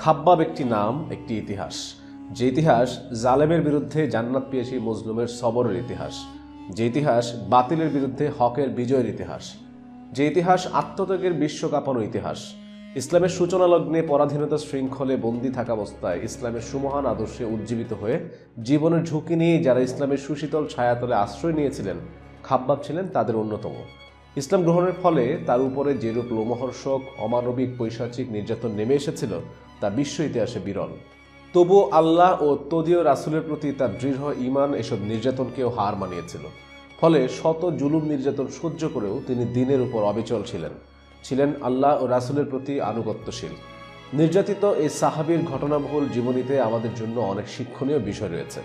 খাব্বাব একটি নাম, একটি ইতিহাস, যে ইতিহাস জালেমের বিরুদ্ধে জান্নাত পেয়েছি মজলুমের সবরের ইতিহাস, যে ইতিহাস বাতিলের বিরুদ্ধে হকের বিজয়ের ইতিহাস, যে ইতিহাস আত্মত্যাগের বিশ্বকাপানো ইতিহাস। ইসলামের সূচনা লগ্নে পরাধীনতা শৃঙ্খলে বন্দী থাকা অবস্থায় ইসলামের সুমহান আদর্শে উজ্জীবিত হয়ে জীবনের ঝুঁকি নিয়ে যারা ইসলামের সুশীতল ছায়াতলে আশ্রয় নিয়েছিলেন, খাব্বাব ছিলেন তাদের অন্যতম। ইসলাম গ্রহণের ফলে তার উপরে যেরূপ লোমহর্ষক অমানবিক পৈশাচিক নির্যাতন নেমে এসেছিল তা বিশ্ব ইতিহাসে বিরল। তবু আল্লাহ ও তদীয় রাসূলের প্রতি তার দৃঢ় ঈমান এসব নির্যাতনকেও হার মানিয়েছিল। ফলে শত জুলুম নির্যাতন সহ্য করেও তিনি দ্বীনের উপর অবিচল ছিলেন আল্লাহ ও রাসূলের প্রতি আনুগত্যশীল। নির্যাতিত এই সাহাবীর ঘটনাবহুল জীবনীতে আমাদের জন্য অনেক শিক্ষণীয় বিষয় রয়েছে।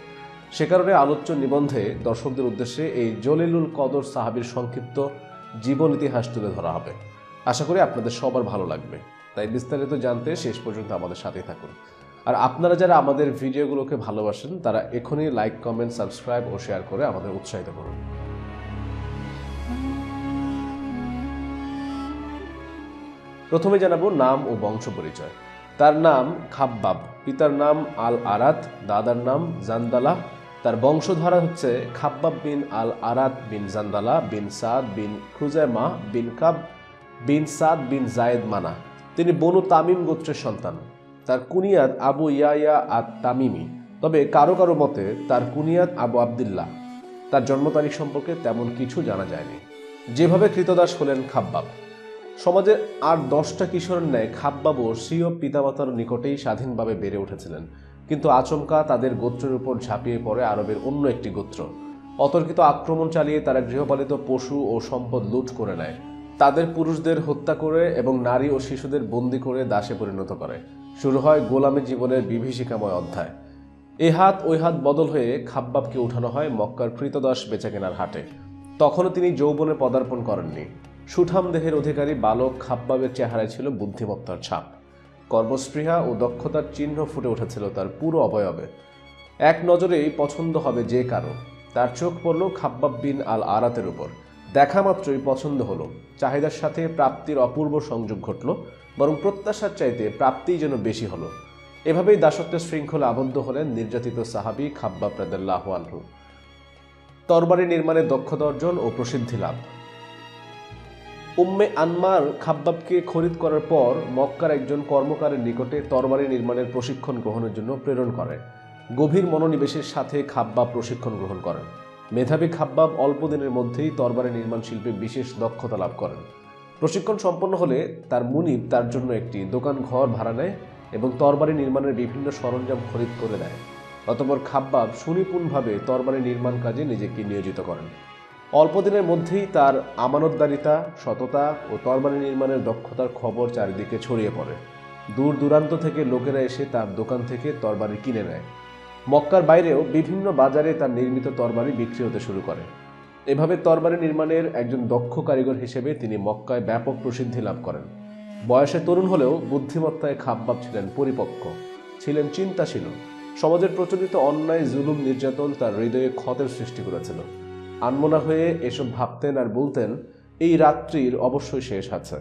সে কারণে আলোচ্য নিবন্ধে দর্শকদের উদ্দেশ্যে এই জলিলুল কদর সাহাবীর সংক্ষিপ্ত জীবন ইতিহাস তুলে ধরা হবে। আশা করি আপনাদের সবার ভালো লাগবে, তাই বিস্তারিত জানতে শেষ পর্যন্ত আমাদের সাথেই থাকুন। আর আপনারা যারা আমাদের ভিডিওগুলোকে ভালোবাসেন তারা এখনই লাইক, কমেন্ট, সাবস্ক্রাইব ও শেয়ার করে আমাদের উৎসাহিত করুন। প্রথমে জানাবো নাম ও বংশ পরিচয়। তার নাম খাব্বাব, পিতার নাম আল আরাত, দাদার নাম জান্দালাহ। তার বংশধারা হচ্ছে খাব্বাব বিন আল আরাত বিন জান্দালা বিন সাদ বিন খুজাইমা বিন কাব বিন সাদ বিন জায়েদ মানা। তিনি বনু তামিম গোত্রের সন্তান। তার কুনিয়াত আবু ইয়ায়া আত তামিমি, তবে কারো কারো মতে তার কুনিয়াত আবু আবদুল্লাহ। তার জন্ম তারিখ সম্পর্কে তেমন কিছু জানা যায়নি। যেভাবে কৃতদাস হলেন খাব্বাব, সমাজের আর 10টা কিশোরের ন্যায় খাব্বাবও স্বীয় পিতামাতার নিকটেই স্বাধীনভাবে বেড়ে উঠেছিলেন। কিন্তু আচমকা তাদের গোত্রের উপর ঝাঁপিয়ে পড়ে আরবের অন্য একটি গোত্র। অতর্কিত আক্রমণ চালিয়ে তারা গৃহপালিত পশু ও সম্পদ লুট করে নেয়, তাদের পুরুষদের হত্যা করে এবং নারী ও শিশুদের বন্দী করে দাসে পরিণত করে। শুরু হয় গোলামী জীবনের বিভীষিকাময় অধ্যায়। এ হাত ওই হাত বদল হয়ে খাব্বাবকে উঠানো হয় মক্কার কৃতদাস বেচাকেনার হাটে। তখনও তিনি যৌবনে পদার্পণ করেননি। সুঠাম দেহের অধিকারী বালক খাব্বাবের চেহারায় ছিল বুদ্ধিমত্তার ছাপ। কর্মস্পৃহা ও দক্ষতার চিহ্ন ফুটে উঠেছিল তার পুরো অবয়বে। এক নজরেই পছন্দ হবে যে কারো। তার চোখ পড়ল খাব্বাব বিন আল আরাতের উপর। দেখা মাত্রই পছন্দ হলো। চাহিদার সাথে প্রাপ্তির অপূর্ব সংযোগ ঘটল, বরং প্রত্যাশার চাইতে প্রাপ্তিই যেন বেশি হলো। এভাবেই দাসত্বের শৃঙ্খলে আবদ্ধ হলেন নির্যাতিত সাহাবী খাব্বাব রাদিয়াল্লাহু আনহু। তরবারি নির্মাণে দক্ষতা অর্জন ও প্রসিদ্ধি লাভ। উম্মে আনমার খাব্বাবকে খরিদ করার পর মক্কার একজন কর্মকারের নিকটে তরবারি নির্মাণের প্রশিক্ষণ গ্রহণের জন্য প্রেরণ করে। গভীর মনোনিবেশের সাথে খাব্বাব প্রশিক্ষণ গ্রহণ করেন। মেধাবী খাব্বাব অল্প দিনের মধ্যেই তরবারি নির্মাণ শিল্পে বিশেষ দক্ষতা লাভ করেন। প্রশিক্ষণ সম্পন্ন হলে তার মুনিব তার জন্য একটি দোকান ঘর ভাড়া নেয় এবং তরবারি নির্মাণের বিভিন্ন সরঞ্জাম খরিদ করে দেয়। অতঃপর খাব্বাব সুনিপুণভাবে তরবারি নির্মাণ কাজে নিজেকে নিয়োজিত করেন। অল্প দিনের মধ্যেই তার আমানতদারিতা, সততা ও তরবারি নির্মাণের দক্ষতার খবর চারিদিকে ছড়িয়ে পড়ে। দূর দূরান্ত থেকে লোকেরা এসে তার দোকান থেকে তরবারি কিনে নেয়। মক্কার বাইরেও বিভিন্ন বাজারে তার নির্মিত তরবারি বিক্রি হতে শুরু করে। এভাবে তরবারি নির্মাণের একজন দক্ষ কারিগর হিসেবে তিনি মক্কায় ব্যাপক প্রসিদ্ধি লাভ করেন। বয়সে তরুণ হলেও বুদ্ধিমত্তায় খাব্বাব ছিলেন পরিপক্ক, ছিলেন চিন্তাশীল। সমাজের প্রচলিত অন্যায়, জুলুম, নির্যাতন তার হৃদয়ে ক্ষতের সৃষ্টি করেছিল। আনমনা হয়ে এসব ভাবতেন আর বলতেন, এই রাত্রির অবশ্যই শেষ আছে।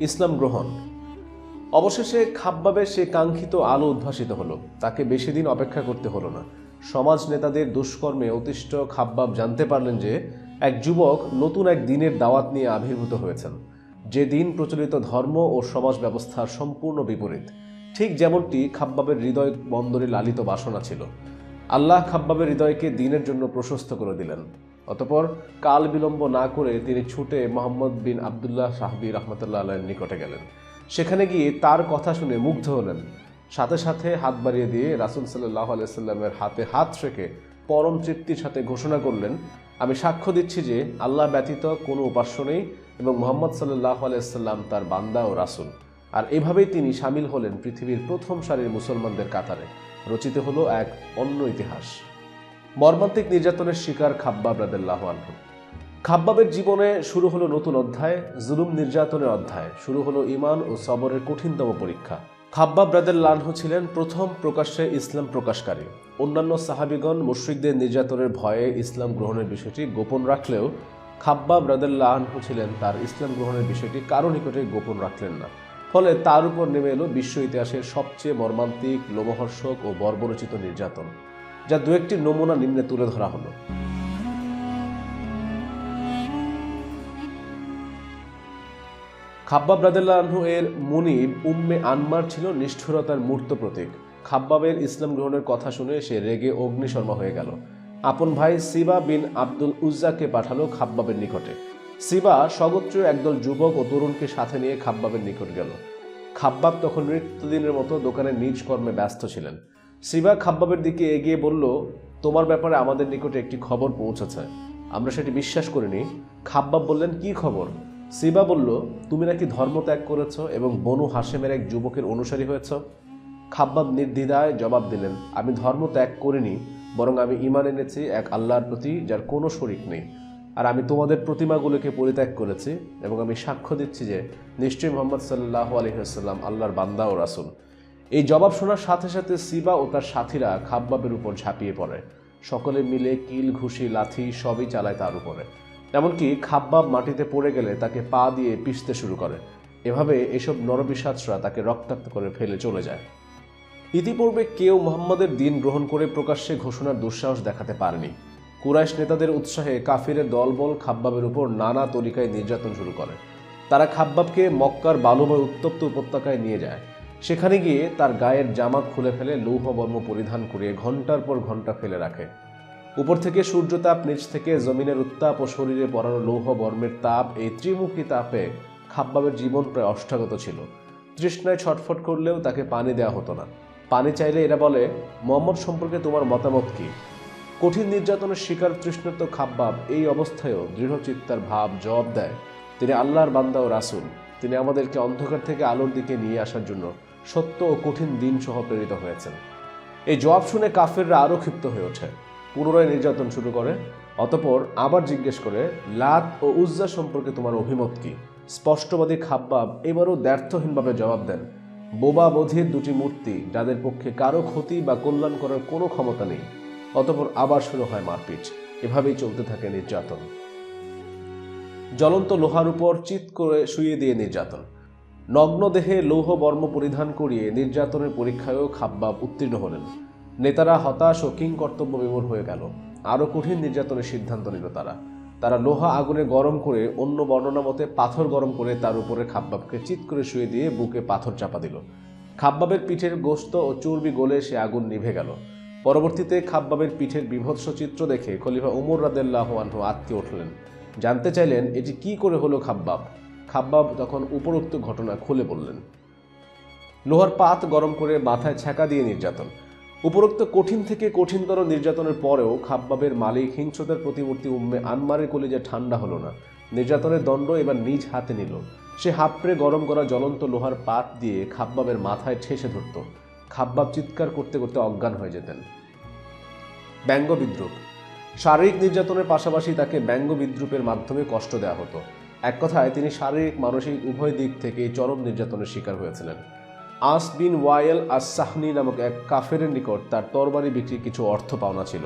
ইসলাম গ্রহণ। অবশেষে খাব্বাবের সে কাঙ্ক্ষিত আলো উদ্ভাসিত হলো। তাকে বেশি দিন অপেক্ষা করতে হলো না। সমাজ নেতাদের দুষ্কর্মে অতিষ্ঠ খাব্বাব জানতে পারলেন যে এক যুবক নতুন এক দিনের দাওয়াত নিয়ে আবির্ভূত হয়েছেন, যে দিন প্রচলিত ধর্ম ও সমাজ ব্যবস্থার সম্পূর্ণ বিপরীত। ঠিক যেমনটি খাব্বাবের হৃদয় বন্দরে লালিত বাসনা ছিল। আল্লাহ খাব্বাবের হৃদয়কে দিনের জন্য প্রশস্ত করে দিলেন। অতঃপর কাল বিলম্ব না করে তিনি ছুটে মুহাম্মদ বিন আবদুল্লাহ সাহাবী রাহমাতুল্লাহ আলাইহির নিকটে গেলেন। সেখানে গিয়ে তার কথা শুনে মুগ্ধ হলেন। সাথে সাথে হাত বাড়িয়ে দিয়ে রাসূল সাল্লাল্লাহু আলাইহি সাল্লামের হাতে হাত রেখে পরম তৃপ্তির সাথে ঘোষণা করলেন, আমি সাক্ষ্য দিচ্ছি যে আল্লাহ ব্যতীত কোনো উপাস্য নেই এবং মুহাম্মদ সাল্লাল্লাহু আলাইহি সাল্লাম তার বান্দা ও রাসূল। আর এভাবেই তিনি শামিল হলেন পৃথিবীর প্রথম সারির মুসলমানদের কাতারে। রচিত হলো এক অন্য ইতিহাস। মর্মান্তিক নির্যাতনের শিকার খাব্বাব রাদিয়াল্লাহু আনহু। খাব্বাবের জীবনে শুরু হলো নতুন অধ্যায়, জুলুম নির্যাতনের অধ্যায়। শুরু হলো ঈমান ও সবরের কঠিনতম পরীক্ষা। খাব্বাব রাদিয়াল্লাহু আনহু ছিলেন প্রথম প্রকাশ্যে ইসলাম প্রকাশকারী। অন্যান্য সাহাবীগণ মুশরিকদের নির্যাতনের ভয়ে ইসলাম গ্রহণের বিষয়টি গোপন রাখলেও খাব্বাব রাদিয়াল্লাহু আনহু ছিলেন তার ইসলাম গ্রহণের বিষয়টি কারো নিকটে গোপন রাখলেন না। ফলে তার উপর নেমে এলো বিশ্ব ইতিহাসের সবচেয়ে মর্মান্তিক, লোমহর্ষক ও বর্বরচিত নির্যাতন, যা দু একটি নমুনা নিম্নে তুলে ধরা হলো। খাব্বাব রাদিয়াল্লাহু আনহু এর মুনিব উম্মে আনমার ছিল নিষ্ঠুরতার মূর্ত প্রতীক। খাব্বাবের ইসলাম গ্রহণের কথা শুনে সে রেগে অগ্নিশর্মা হয়ে গেল। আপন ভাই সিবা বিন আব্দুল উজ্জাকে পাঠালো খাব্বাবের নিকটে। সিবা স্বগোত্রীয় একদল যুবক ও তরুণকে সাথে নিয়ে খাব্বাবের নিকট গেল। খাব্বাব তখন নিত্যদিনের মতো দোকানের নিজ কর্মে ব্যস্ত ছিলেন। সিবা খাব্বাবের দিকে এগিয়ে বলল, তোমার ব্যাপারে আমাদের নিকটে একটি খবর পৌঁছেছে, আমরা সেটি বিশ্বাস করিনি। খাব্বাব বললেন, কি খবর? সিবা বলল, তুমি নাকি ধর্মত্যাগ করেছ এবং বনু হাশেমের এক যুবকের অনুসারী হয়েছ। খাব্বাব নির্দ্বিধায় জবাব দিলেন, আমি ধর্ম ত্যাগ করিনি, বরং আমি ঈমান এনেছি এক আল্লাহর প্রতি যার কোনো শরিক নেই, আর আমি তোমাদের প্রতিমাগুলোকে পরিত্যাগ করেছি এবং আমি সাক্ষ্য দিচ্ছি যে নিশ্চয়ই মুহাম্মদ সাল্লাল্লাহু আলাইহি ওয়াসাল্লাম আল্লাহর বান্দা ও রাসূল। এই জবাব শোনার সাথে সাথে সিবা ও তার সাথীরা খাব্বাবের উপর ঝাঁপিয়ে পড়ে। সকলে মিলে কিল, ঘুষি, লাথি সবই চালায় তার উপরে। এমনকি খাব্বাব মাটিতে পড়ে গেলে তাকে পা দিয়ে পিষতে শুরু করে। এভাবে এসব নরপিশাচরা তাকে রক্তাক্ত করে ফেলে চলে যায়। ইতিপূর্বে কেউ মুহাম্মাদের দিন গ্রহণ করে প্রকাশ্যে ঘোষণার দুঃসাহস দেখাতে পারেনি। কুরাইশ নেতাদের উৎসাহে কাফিরের দলবল খাব্বাবের উপর নানা তরিকায় নির্যাতন শুরু করে। তারা খাব্বাবকে মক্কার বালুময় উত্তপ্ত উপত্যকায় নিয়ে যায়। সেখানে গিয়ে তার গায়ের জামা খুলে ফেলে লৌহবর্ম পরিধান করিয়ে ঘণ্টার পর ঘণ্টা ফেলে রাখে। উপর থেকে সূর্যতাপ, নিচ থেকে জমিনের উত্তাপ ও শরীরে পড়ানো লৌহ বর্মের তাপ, এই ত্রিমুখী তাপে খাব্বাবের জীবন প্রায় অষ্টাগত ছিল। তৃষ্ণায় ছটফট করলেও তাকে পানি দেওয়া হতো না। পানি চাইলে এরা বলে, মুহাম্মদ সম্পর্কে তোমার মতামত কি? কঠিন নির্যাতনের শিকার তৃষ্ণার্ত খাব্বাব এই অবস্থায়ও দৃঢ়চিত্তার ভাব জবাব দেয়, তিনি আল্লাহর বান্দা ও রাসূল। তিনি আমাদেরকে অন্ধকার থেকে আলোর দিকে নিয়ে আসার জন্য সত্য ও কঠিন দিন সহ প্রেরিত হয়েছেন। এই জবাব শুনে কাফেররা আরও ক্ষিপ্ত হয়ে ওঠে, পুনরায় নির্যাতন শুরু করে। অতঃপর আবার জিজ্ঞেস করে, লাত ও উজ্জা সম্পর্কে তোমার অভিমত কি? স্পষ্টবাদী খাব্বাব এবারও দ্ব্যর্থহীনভাবে জবাব দেন, বোবা বধির দুটি মূর্তি, যাদের পক্ষে কারো ক্ষতি বা কল্যাণ করার কোনো ক্ষমতা নেই। অতঃপর আবার শুরু হয় মারপিট। এভাবেই চলতে থাকে নির্যাতন। জ্বলন্ত লোহার উপর চিৎ করে শুইয়ে দিয়ে নির্যাতন। নগ্ন দেহে লৌহ বর্ম পরিধান করিয়ে নির্যাতনের পরীক্ষায়ও খাব্বাব উত্তীর্ণ হলেন। নেতারা হতাশ ও কিংকর্তব্য বিমূঢ় হয়ে গেল। আরও কঠিন নির্যাতনের সিদ্ধান্ত নিল তারা লোহা আগুনে গরম করে, অন্য বর্ণনা মতে পাথর গরম করে তার উপরে খাব্বাবকে চিৎ করে শুয়ে দিয়ে বুকে পাথর চাপা দিল। খাব্বাবের পিঠের গোশত ও চর্বি গলে সে আগুন নিভে গেল। পরবর্তীতে খাব্বাবের পিঠের বিভৎস চিত্র দেখে খলিফা উমর রাদিয়াল্লাহু আনহু আঁতকে উঠলেন। জানতে চাইলেন, এটি কি করে হলো খাব্বাব? খাব্বাব তখন উপরোক্ত ঘটনা খুলে বললেন। লোহার পাত গরম করে মাথায় ছ্যাঁকা দিয়ে নির্যাতন। উপরোক্ত কঠিন থেকে কঠিনতর নির্যাতনের পরেও খাব্বাবের মালিক হিংস্রতার প্রতিমূর্তি উম্মে আনমারের কলিজা ঠান্ডা হলো না। নির্যাতনের দণ্ড এবার নিজ হাতে নিল। সে হাঁপড়ে গরম করা জ্বলন্ত লোহার পাত দিয়ে খাব্বাবের মাথায় ঠেসে ধরত। খাব্বাব চিৎকার করতে করতে অজ্ঞান হয়ে যেতেন। ব্যঙ্গ বিদ্রুপ। শারীরিক নির্যাতনের পাশাপাশি তাকে ব্যঙ্গ বিদ্রুপের মাধ্যমে কষ্ট দেওয়া হতো। এক কথায় তিনি শারীরিক মানসিক উভয় দিক থেকে চরম নির্যাতনের শিকার হয়েছিলেন। আস বিন ওয়াইল আস সাহনি নামক এক কাফেরের নিকট তার তরবারি বিক্রির কিছু অর্থ পাওনা ছিল।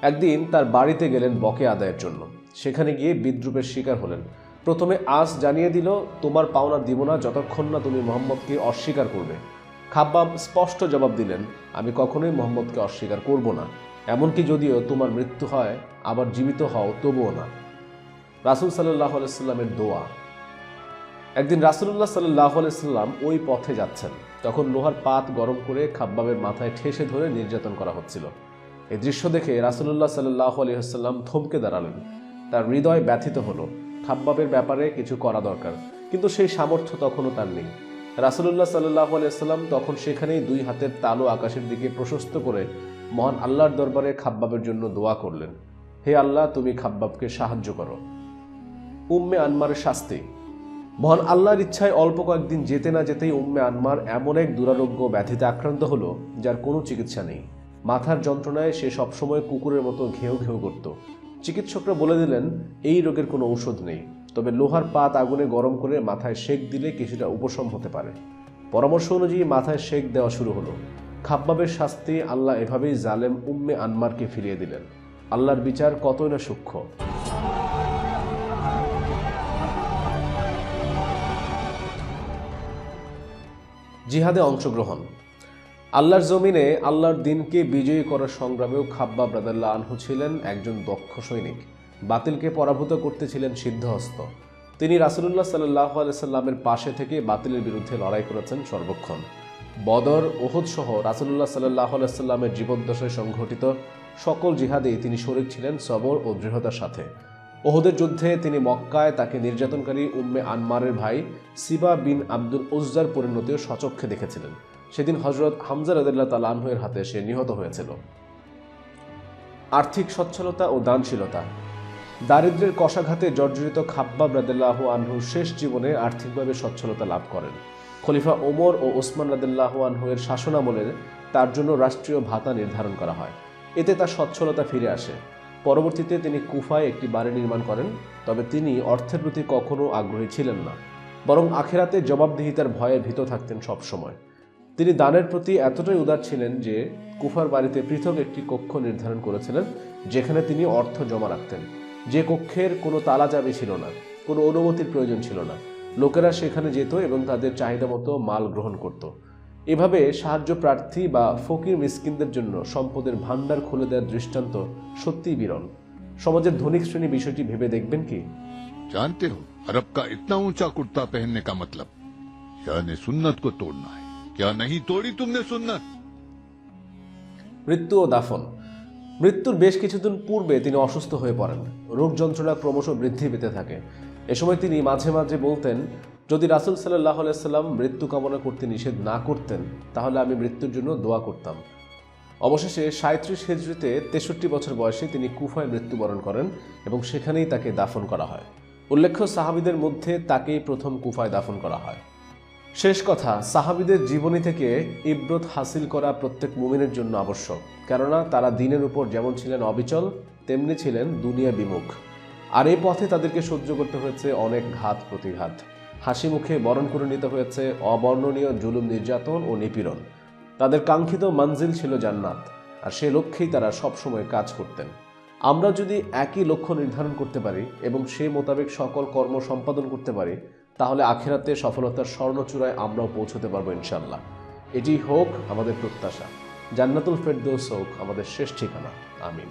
একদিন তার বাড়িতে গেলেন বকে আদায়ের জন্য। সেখানে গিয়ে বিদ্রুপের শিকার হলেন। প্রথমে আস জানিয়ে দিল, তোমার পাওনা দিব না যতক্ষণ না তুমি মুহাম্মদকে অস্বীকার করবে। খাব্বাব স্পষ্ট জবাব দিলেন, আমি কখনোই মুহাম্মদকে অস্বীকার করব না, এমনকি যদিও তোমার মৃত্যু হয়, আবার জীবিত হও তবুও না। রাসূল সাল্লাল্লাহু আলাইহি সাল্লামের দোয়া। একদিন রাসূলুল্লাহ সাল্লাল্লাহু আলাইহি সাল্লাম ওই পথে যাচ্ছেন। তখন লোহার পাত গরম করে খাব্বাবের মাথায় ঠেসে ধরে নির্যাতন করা হচ্ছিল। এই দৃশ্য দেখে রাসূলুল্লাহ সাল্লাল্লাহু আলাইহি সাল্লাম থমকে দাঁড়ালেন। তার হৃদয় ব্যথিত হলো। খাব্বাবের ব্যাপারে কিছু করা দরকার, কিন্তু সেই সামর্থ্য তখনও তার নেই। রাসূলুল্লাহ সাল্লাল্লাহু আলাইহি সাল্লাম তখন সেখানেই দুই হাতের তালু আকাশের দিকে প্রশস্ত করে মহান আল্লাহর দরবারে খাব্বাবের জন্য দোয়া করলেন, হে আল্লাহ, তুমি খাব্বাবকে সাহায্য করো। উম্মে আনমারের শাস্তি। মহান আল্লাহর ইচ্ছায় অল্প কয়েকদিন যেতে না যেতেই উম্মে আনমার এমন এক দুরারোগ্য ব্যাধিতে আক্রান্ত হলো যার কোনো চিকিৎসা নেই। মাথার যন্ত্রণায় সে সবসময় কুকুরের মতো ঘেউ ঘেউ করত। চিকিৎসকরা বলে দিলেন, এই রোগের কোনো ঔষধ নেই, তবে লোহার পাত আগুনে গরম করে মাথায় সেক দিলে কিছুটা উপশম হতে পারে। পরামর্শ অনুযায়ী মাথায় শেক দেওয়া শুরু হলো। খাব্বাবের শাস্তি আল্লাহ এভাবেই জালেম উম্মে আনমারকে ফিরিয়ে দিলেন। আল্লাহর বিচার কতই না সূক্ষ্ম। জিহাদে অংশগ্রহণ। আল্লাহর জমিনে আল্লাহর দিনকে বিজয়ী করার সংগ্রামেও খাব্বাব রাদিয়াল্লাহু আনহু ছিলেন একজন দক্ষ সৈনিক। বাতিলকে পরাভূত করতে ছিলেন সিদ্ধহস্ত। তিনি রাসূলুল্লাহ সাল্লাল্লাহু আলাইহি সাল্লামের পাশে থেকে বাতিলের বিরুদ্ধে লড়াই করেছেন সর্বক্ষণ। বদর, উহুদ সহ রাসূলুল্লাহ সাল্লাল্লাহু আলাইহি সাল্লামের জীবদ্দশায় সংঘটিত সকল জিহাদেই তিনি শরীক ছিলেন সবর ও দৃঢ়তার সাথে। উহুদের যুদ্ধে তিনি মক্কায় তাকে নির্যাতনকারী উম্মে আনমারের ভাই সিবা বিন আব্দুল উজ্জার পরিণতিও স্বচক্ষে দেখেছিলেন। সেদিন হযরত হামজা রাদিয়াল্লাহু তাআলা আনহু এর হাতে সে নিহত হয়েছিল। আর্থিক সচ্ছলতা ও দানশীলতা। দারিদ্র্যের কষাঘাতে জর্জরিত খাব্বাব রাদিয়াল্লাহু আনহু শেষ জীবনে আর্থিকভাবে সচ্ছলতা লাভ করেন। খলিফা ওমর ও ওসমান রাদিয়াল্লাহু আনহু এর শাসনামলে তার জন্য রাষ্ট্রীয় ভাতা নির্ধারণ করা হয়। এতে তার সচ্ছলতা ফিরে আসে। পরবর্তীতে তিনি কুফায় একটি বাড়ি নির্মাণ করেন। তবে তিনি অর্থের প্রতি কখনো আগ্রহী ছিলেন না, বরং আখিরাতে জবাবদিহিতার ভয়ে ভীত থাকতেন সবসময়। তিনি দানের প্রতি এতটাই উদার ছিলেন যে কুফার বাড়িতে পৃথক একটি কক্ষ নির্ধারণ করেছিলেন, যেখানে তিনি অর্থ জমা রাখতেন। যে কক্ষের কোনো তালা চাবি ছিল না, কোনো অনুমতির প্রয়োজন ছিল না। লোকেরা সেখানে যেত এবং তাদের চাহিদা মতো মাল গ্রহণ করত। এভাবে সাহায্য প্রার্থী বা ফকির মিসকিনদের জন্য সম্পদের ভান্ডার খুলে দেওয়ার দৃষ্টান্ত সত্যিই বিরল। সমাজের ধনিক শ্রেণী বিষয়টি ভেবে দেখবেন কি? जानते हो अरब का इतना ऊंचा कुर्ता पहनने का मतलब यानी सुन्नत को तोड़ना है। क्या नहीं तोड़ी तुमने सुन्नत? মৃত্যু ও দাফন। মৃত্যুর বেশ কিছুদিন পূর্বে তিনি অসুস্থ হয়ে পড়েন। রোগ যন্ত্রণা ক্রমশ বৃদ্ধি পেতে থাকে। এ সময় তিনি মাঝে মাঝে বলতেন, যদি রাসূল সাল্লাল্লাহু আলাইহি সাল্লাম মৃত্যু কামনা করতে নিষেধ না করতেন তাহলে আমি মৃত্যুর জন্য দোয়া করতাম। অবশেষে 37 হিজরিতে 63 বছর বয়সে তিনি কুফায় মৃত্যুবরণ করেন এবং সেখানেই তাকে দাফন করা হয়। উল্লেখ্য, সাহাবীদের মধ্যে তাকেই প্রথম কুফায় দাফন করা হয়। শেষ কথা, সাহাবীদের জীবনী থেকে ইবরত হাসিল করা প্রত্যেক মুমিনের জন্য আবশ্যক। কেননা তারা দ্বীনের উপর যেমন ছিলেন অবিচল, তেমনি ছিলেন দুনিয়া বিমুখ। আর এই পথে তাদেরকে সহ্য করতে হয়েছে অনেক ঘাত প্রতিঘাত। হাসি মুখে বরণ করে নিতে হয়েছে অবর্ণনীয় জুলুম, নির্যাতন ও নিপীড়ন। তাদের কাঙ্ক্ষিত মঞ্জিল ছিল জান্নাত, আর সে লক্ষ্যেই তারা সবসময় কাজ করতেন। আমরা যদি একই লক্ষ্য নির্ধারণ করতে পারি এবং সে মোতাবেক সকল কর্ম সম্পাদন করতে পারি, তাহলে আখিরাতে সফলতার স্বর্ণচূড়ায় আমরাও পৌঁছতে পারবো ইনশাআল্লাহ। এটি হোক আমাদের প্রত্যাশা। জান্নাতুল ফেরদৌস হোক আমাদের শেষ ঠিকানা। আমিন।